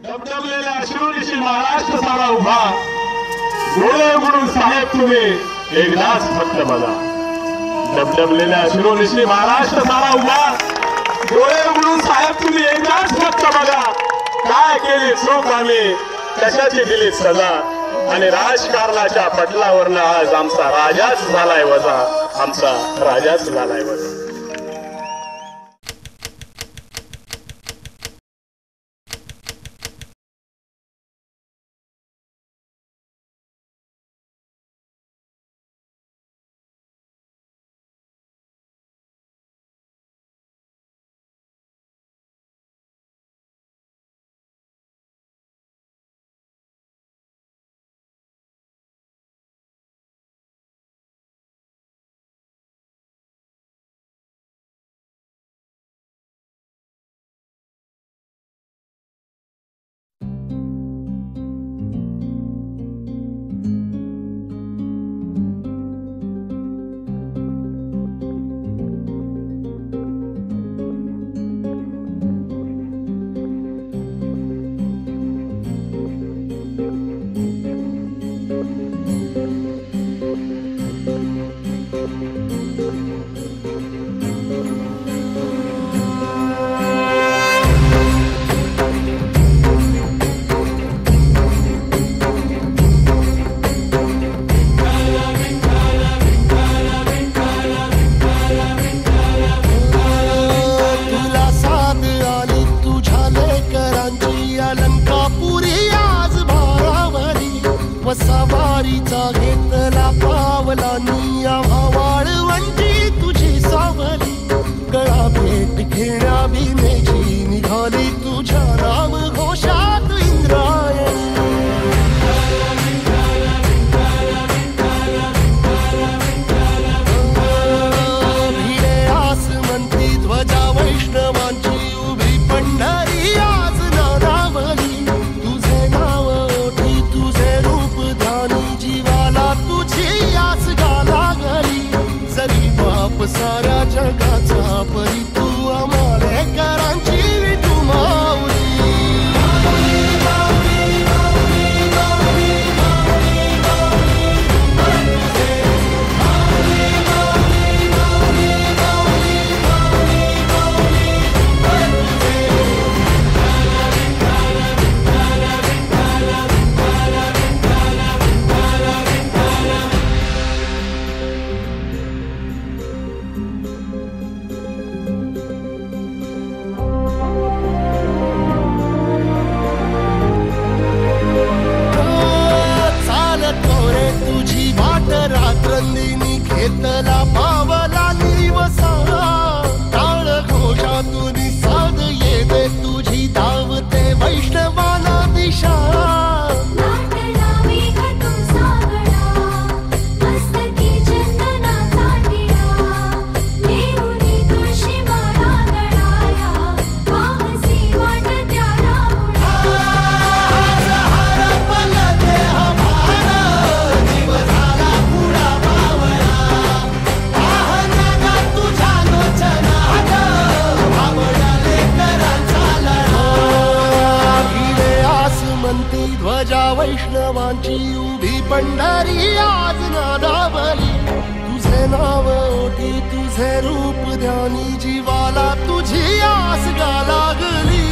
दबदबलेल्या अश्रूनिशी महाराष्ट्र सारा उभा, डोळे उघडून साहेब तुम्ही एकदाच फक्त बघा. दबदबलेल्या अश्रूनिशी महाराष्ट्र सारा उभा, डोळे उघडून साहेब तुम्ही एकदाच फक्त बघा. काय केली चूक आम्ही, कशाची दिली सजा, आणि राजकारणाच्या पटलावरनं आज आमचा राजाच झालाय वजा, आमचा राजाच झालाय वजा. सवारीचा घेतला पावला निया वाळवंटी तुझी सावली, गळा भेट घेण्या भीमेची निघाली तुझ्या नाम घोषात इंद्रायणी. भिडे आसमंती ध्वजा वैष्णवांची उभी पंढरी आज नानावली, तुझे नाव ओठी तुझे रूप ध्यानी जीवाला तुझी आस गाला गली. जरी बाप साऱ्या जगाचा परी तू आमालेकरांची विठू माऊली. रात्रंदिनी घेतला पावला निवसा, टाळ घोषातून साध येते तुझी धावते वैष्णवाला दिशा. ध्वजा वैष्णवांची उभी पंढरी आज नादावली, तुझे नाव ओठी तुझे रूप ध्यानी जीवाला तुझी आस गा लागली.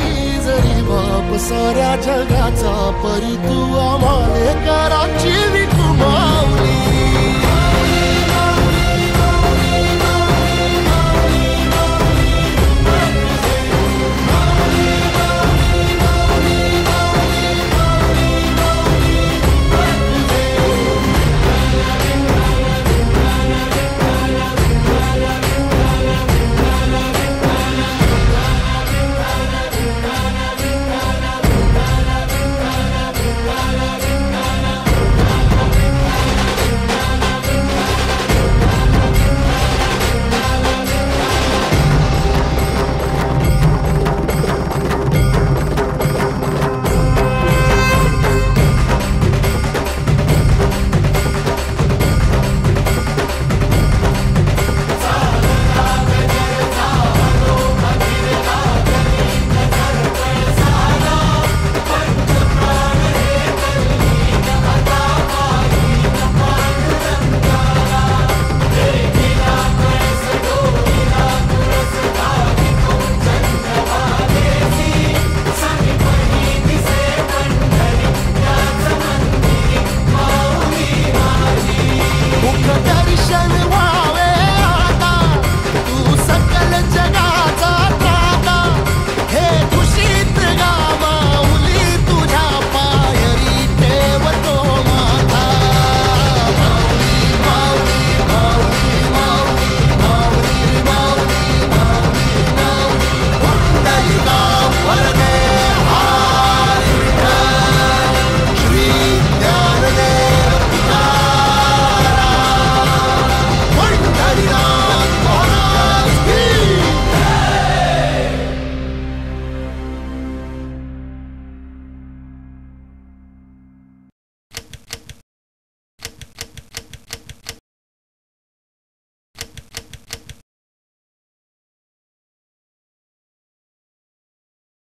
जरी बाप साऱ्या जगाचा परी तू आमालेकरांची विठू माऊली.